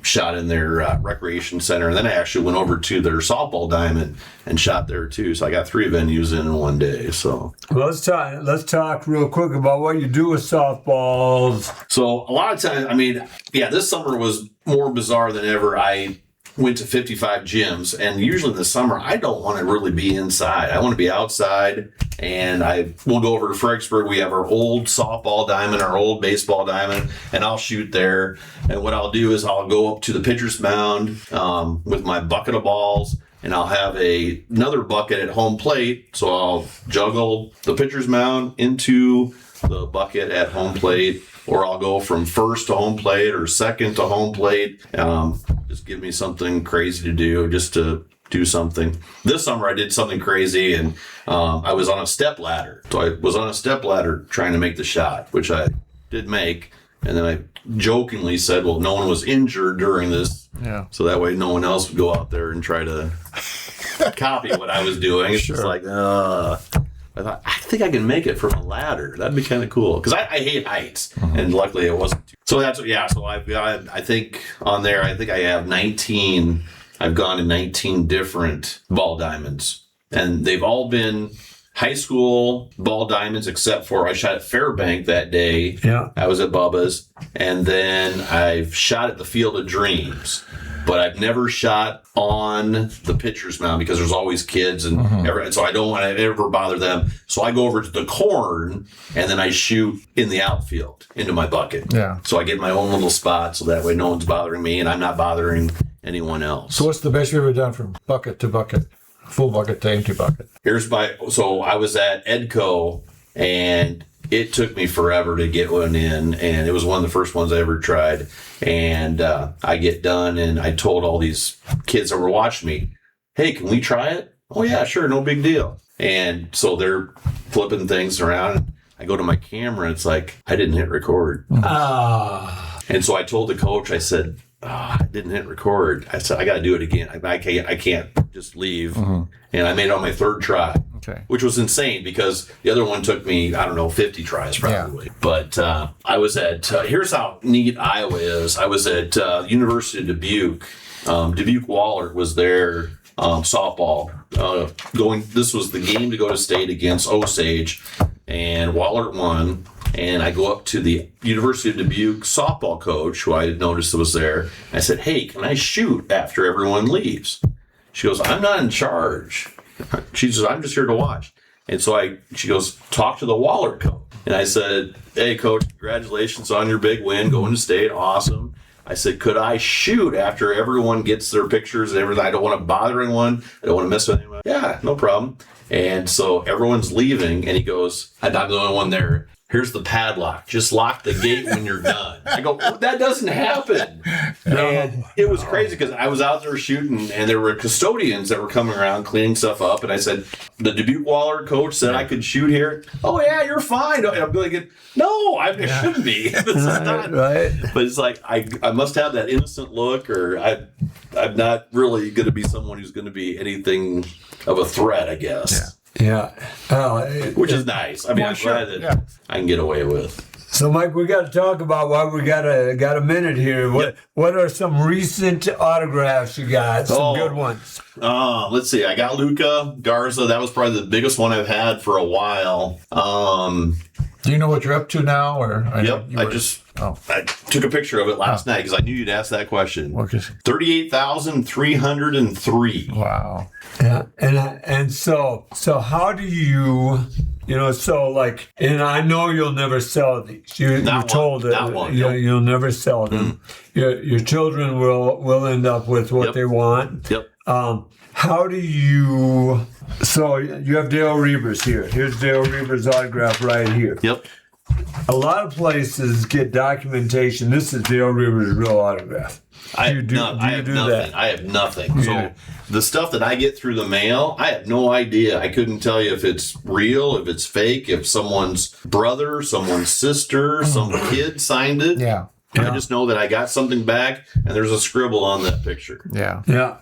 shot in their recreation center, and then I actually went over to their softball diamond and shot there too. So I got 3 venues in one day. So let's talk real quick about what you do with softballs. So a lot of times, I mean, this summer was more bizarre than ever. I went to 55 gyms, and usually in the summer I don't want to really be inside. I want to be outside, and we'll go over to Fredericksburg. We have our old softball diamond, our old baseball diamond, and I'll shoot there. And what I'll do is I'll go up to the pitcher's mound with my bucket of balls, and I'll have another bucket at home plate. So I'll juggle the pitcher's mound into the bucket at home plate, or I'll go from first to home plate or second to home plate. Just give me something crazy to do, just to do something. This summer I did something crazy, and I was on a step ladder. So I was on a step ladder trying to make the shot, which I did make. And then I jokingly said, well, no one was injured during this. Yeah. So that way no one else would go out there and try to copy what I was doing. It's just like, I thought, I think I can make it from a ladder. That'd be kind of cool. Because I hate heights. And luckily it wasn't too. So that's, so I've got, I think on there, I think I have 19. I've gone to 19 different ball diamonds. And they've all been high school ball diamonds, except for I shot at Fairbank that day. Yeah. I was at Bubba's. And then I've shot at the Field of Dreams. But I've never shot on the pitcher's mound because there's always kids and so I don't want to ever bother them. So I go over to the corn and then I shoot in the outfield into my bucket. Yeah. So I get my own little spot so that way no one's bothering me and I'm not bothering anyone else. So what's the best you've ever done from bucket to bucket, full bucket to empty bucket? So I was at Edco, and it took me forever to get one in, and it was one of the first ones I ever tried. And I get done, and I told all these kids that were watching me, hey, can we try it? Oh, yeah, sure, no big deal. And so they're flipping things around. I go to my camera, and it's like, I didn't hit record. And so I told the coach, I said, I didn't hit record. I said, I got to do it again. I can't just leave. And I made it on my 3rd try. Okay. Which was insane because the other one took me, 50 tries probably. Yeah. But I was at, here's how neat Iowa is. I was at University of Dubuque. Dubuque Wahlert was there, softball. This was the game to go to state against Osage, and Wahlert won. And I go up to the University of Dubuque softball coach, who I had noticed was there. I said, hey, can I shoot after everyone leaves? She goes, I'm not in charge. She says, I'm just here to watch. And so she goes, talk to the Wahlert coach. And I said, hey, coach, congratulations on your big win, going to state. Awesome. I said, could I shoot after everyone gets their pictures and everything? I don't want to bother anyone. I don't want to mess with anyone. Yeah, no problem. And so everyone's leaving, and he goes, I'm the only one there. Here's the padlock. Just lock the gate when you're done. I go, that doesn't happen. And it was crazy because I was out there shooting, and there were custodians that were coming around cleaning stuff up. And I said, the Dubuque Wahlert coach said I could shoot here. Oh, yeah, you're fine. And I'm like, no, I shouldn't be. This is not. Right. But it's like, I must have that innocent look, or I'm not really going to be someone who's going to be anything of a threat, I guess. Yeah. Which is nice. I mean, I'm glad that I can get away with. So, Mike, we got to talk about why we got a minute here. What are some recent autographs you got? Some good ones. Let's see. I got Luca Garza. That was probably the biggest one I've had for a while. Do you know what you're up to now? Or I took a picture of it last night because I knew you'd ask that question. 38,303. Wow. Yeah, and so how do you? So like, and I know you'll never sell these. You're told that you'll never sell them. Your children will end up with what they want. Yep. How do you? So you have Dale Rueber's here. Here's Dale Rueber's autograph right here. Yep. A lot of places get documentation. This is Dale Rueber's real autograph. I have nothing. Yeah. So the stuff that I get through the mail, I have no idea. I couldn't tell you if it's real, if it's fake, if someone's brother, someone's sister, some kid signed it. Yeah. I just know that I got something back, and there's a scribble on that picture. Yeah. Yeah.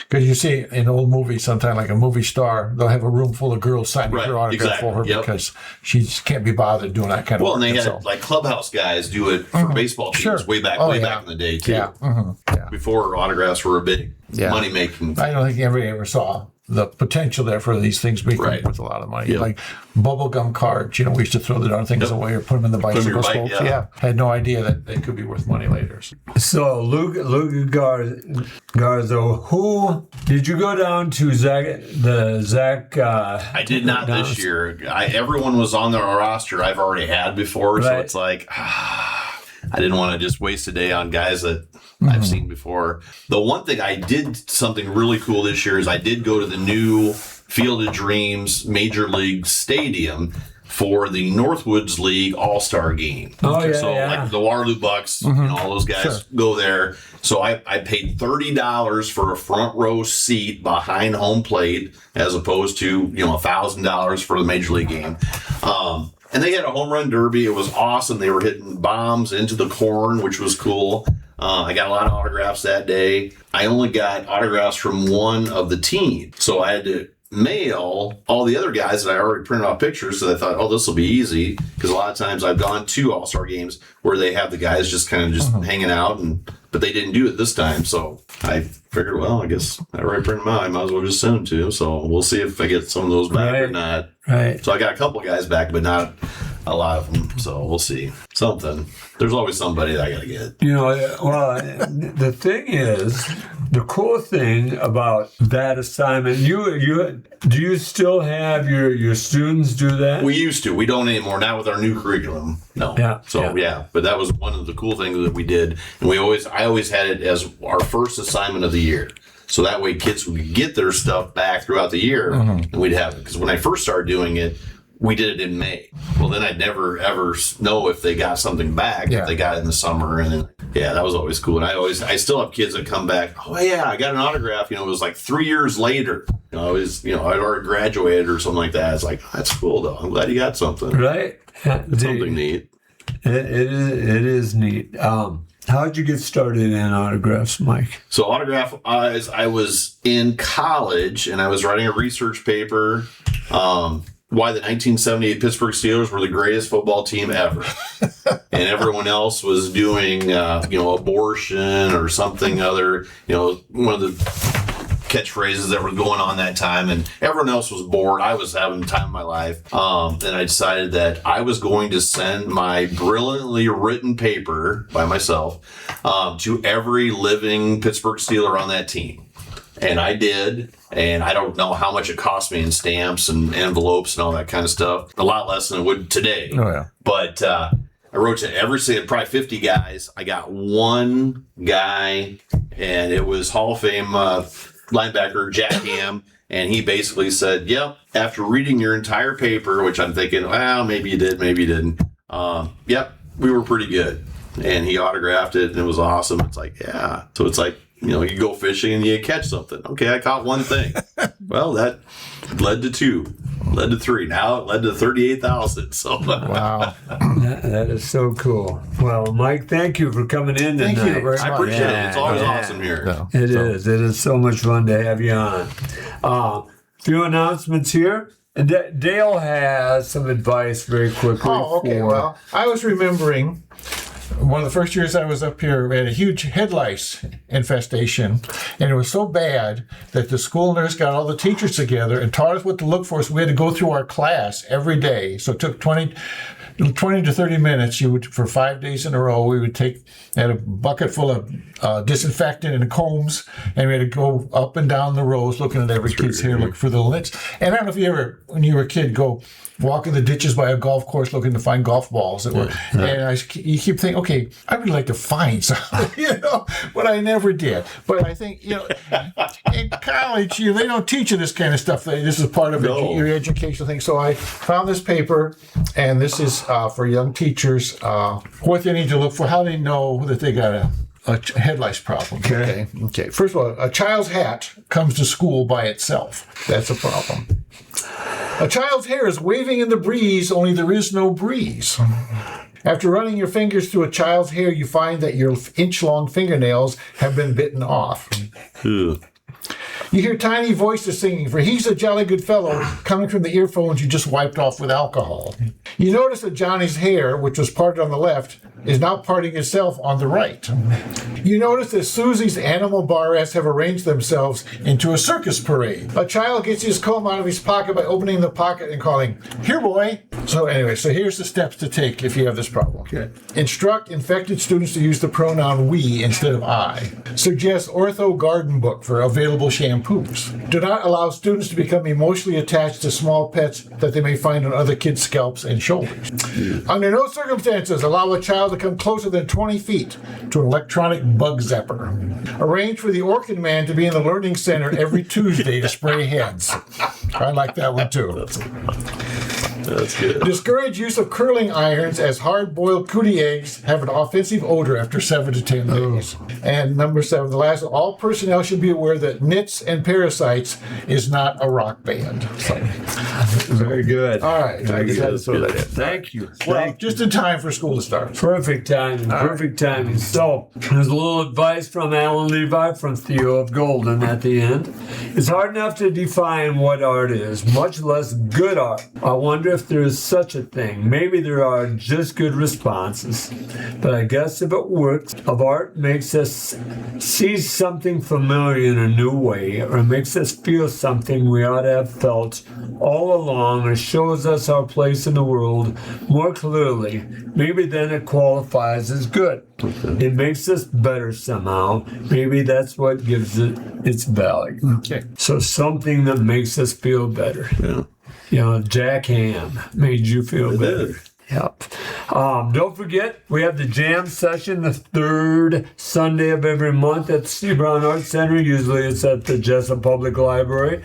Because you see in old movies, sometimes like a movie star, they'll have a room full of girls signing her autograph for her because she just can't be bothered doing that kind of work. Well, and they had like clubhouse guys do it for baseball teams way back in the day, too. Yeah. Before autographs were a big money-making thing. I don't think anybody ever saw the potential there for these things being worth a lot of money. Like bubblegum cards, we used to throw the darn things away or put them in the bicycle spokes. Had no idea that they could be worth money later. So, Luca Garza, who did you go down to? Zach? I did not this year. Everyone was on their roster I've already had before, so it's like I didn't want to just waste a day on guys that I've seen before. The one thing I did something really cool this year is I did go to the new Field of Dreams Major League Stadium for the Northwoods League All-Star Game. Like the Waterloo Bucks, all those guys go there. So I paid $30 for a front row seat behind home plate as opposed to, $1,000 for the Major League game. And they had a home run derby. It was awesome. They were hitting bombs into the corn, which was cool. I got a lot of autographs that day. I only got autographs from one of the team. So I had to mail all the other guys that I already printed off pictures. So I thought, this will be easy. Because a lot of times I've gone to All-Star games where they have the guys just kind of hanging out. But they didn't do it this time. So I figured, I guess I already printed them out. I might as well just send them to them. So we'll see if I get some of those back or not. Right. So I got a couple guys back, but not a lot of them. So we'll see. Something. There's always somebody that I got to get. The thing is, the cool thing about that assignment, do you still have your students do that? We used to. We don't anymore. Not with our new curriculum. No. Yeah. So but that was one of the cool things that we did, and I always had it as our first assignment of the year. So that way kids would get their stuff back throughout the year, and we'd have it. Because when I first started doing it, we did it in May. Well, then I'd never, ever know if they got something back, if they got it in the summer. And then, that was always cool. And I still have kids that come back, I got an autograph. It was like 3 years later. I'd already graduated or something like that. It's like, that's cool, though. I'm glad you got something. Right. Something neat. It is neat. How did you get started in autographs, Mike? So I was in college and I was writing a research paper, why the 1978 Pittsburgh Steelers were the greatest football team ever. And everyone else was doing, abortion or something other, one of the catchphrases that were going on that time, and everyone else was bored. I was having the time of my life. And I decided that I was going to send my brilliantly written paper by myself to every living Pittsburgh Steeler on that team. And I did. And I don't know how much it cost me in stamps and envelopes and all that kind of stuff. A lot less than it would today. Oh, yeah. But I wrote to probably 50 guys. I got one guy, and it was Hall of Fame linebacker Jack Ham. And he basically said, yep, after reading your entire paper, which I'm thinking, well, maybe you did, maybe you didn't. Yep, we were pretty good. And he autographed it, and it was awesome. It's like, yeah. So it's like, you go fishing and you catch something. Okay, I caught one thing. Well, that led to two. Led to 3. Now it led to 38,000. So Wow. That is so cool. Well, Mike, thank you for coming in tonight. Thank you very much. I appreciate it. It's always Yeah. awesome here. So, It is. It is so much fun to have you on. Few announcements here. And Dale has some advice very quickly. Oh, okay. Well, I was remembering one of the first years I was up here, we had a huge head lice infestation, and it was so bad that the school nurse got all the teachers together and taught us what to look for. So we had to go through our class every day. So it took 20 to 30 minutes. For 5 days in a row, we would had a bucket full of disinfectant and combs, and we had to go up and down the rows looking at every kid's hair, looking for the nits. And I don't know if you ever, when you were a kid, go walk in the ditches by a golf course looking to find golf balls that were, and you keep thinking, okay, I would like to find something, but I never did. But I think, in college, they don't teach you this kind of stuff. This is part of your educational thing. So I found this paper, and this is for young teachers, what they need to look for, how they know that they got a head lice problem. Okay. First of all, a child's hat comes to school by itself. That's a problem. A child's hair is waving in the breeze, only there is no breeze. After running your fingers through a child's hair, you find that your inch-long fingernails have been bitten off. You hear tiny voices singing, for he's a jolly good fellow, coming from the earphones you just wiped off with alcohol. You notice that Johnny's hair, which was parted on the left, is now parting itself on the right. You notice that Susie's animal barrettes have arranged themselves into a circus parade. A child gets his comb out of his pocket by opening the pocket and calling, "Here, boy." So here's the steps to take if you have this problem. Okay. Instruct infected students to use the pronoun we instead of I. Suggest Ortho Garden Book for available shampoos. Do not allow students to become emotionally attached to small pets that they may find on other kids' scalps and shoulders. Under no circumstances allow a child to come closer than 20 feet to an electronic bug zapper. Arrange for the Orchid Man to be in the Learning Center every Tuesday to spray heads. I like that one too. That's good. Discourage use of curling irons, as hard-boiled cootie eggs have an offensive odor after 7 to 10 days. And number 7, the last, all personnel should be aware that Nits and Parasites is not a rock band. So, Very good. all right. I just had to throw that in. Thank you. Well, just in time for school to start. Perfect timing. Perfect timing. So, there's a little advice from Alan Levi from Theo of Golden at the end. It's hard enough to define what art is, much less good art. I wonder if there is such a thing. Maybe there are just good responses. But I guess if it works, of art makes us see something familiar in a new way, or makes us feel something we ought to have felt all along, or shows us our place in the world more clearly, maybe then it qualifies as good. It makes us better somehow. Maybe that's what gives it its value. Okay. So something that makes us feel better. Yeah. Jack Ham made you feel better. Yep. Don't forget, we have the jam session the third Sunday of every month at the Steve Brown Arts Center. Usually it's at the Jesup Public Library.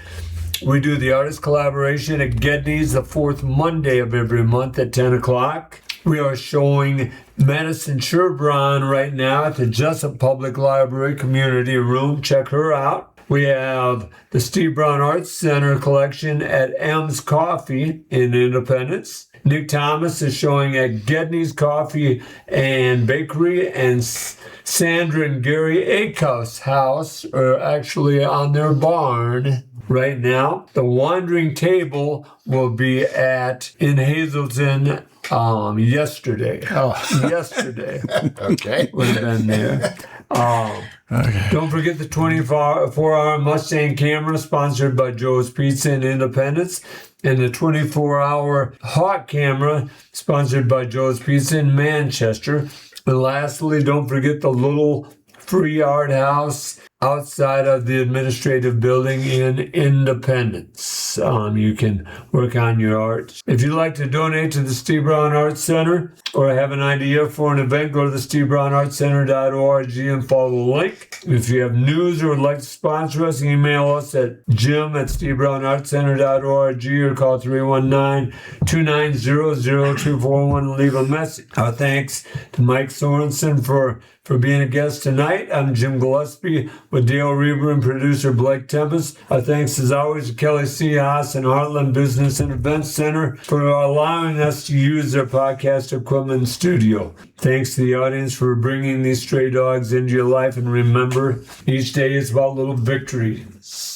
We do the artist collaboration at Gedney's the fourth Monday of every month at 10 o'clock. We are showing Madison Sherburne right now at the Jesup Public Library Community Room. Check her out. We have the Steve Brown Arts Center collection at M's Coffee in Independence. Nick Thomas is showing at Gedney's Coffee and Bakery, and Sandra and Gary Acuff's house are actually on their barn right now. The Wandering Table will be in Hazelton yesterday. Yesterday. Okay. Would have been there. Don't forget the 24-hour Mustang camera sponsored by Joe's Pizza in Independence, and the 24-hour Hawk camera sponsored by Joe's Pizza in Manchester. And lastly, don't forget the little free art house outside of the administrative building in Independence. You can work on your art. If you'd like to donate to the Steve Brown Arts Center or have an idea for an event, go to the SteveBrownArtsCenter.org and follow the link. If you have news or would like to sponsor us, email us at jim@SteveBrownArtsCenter.org or call 319-290-0241 and leave a message. Our thanks to Mike Sorenson for being a guest tonight. I'm Jim Gillespie with with Dale Rueber and producer Blake Tempus. Our thanks as always to Kelly C. Haas and Heartland Business and Events Center for allowing us to use their podcast equipment and studio. Thanks to the audience for bringing these stray dogs into your life, and remember, each day is about little victories.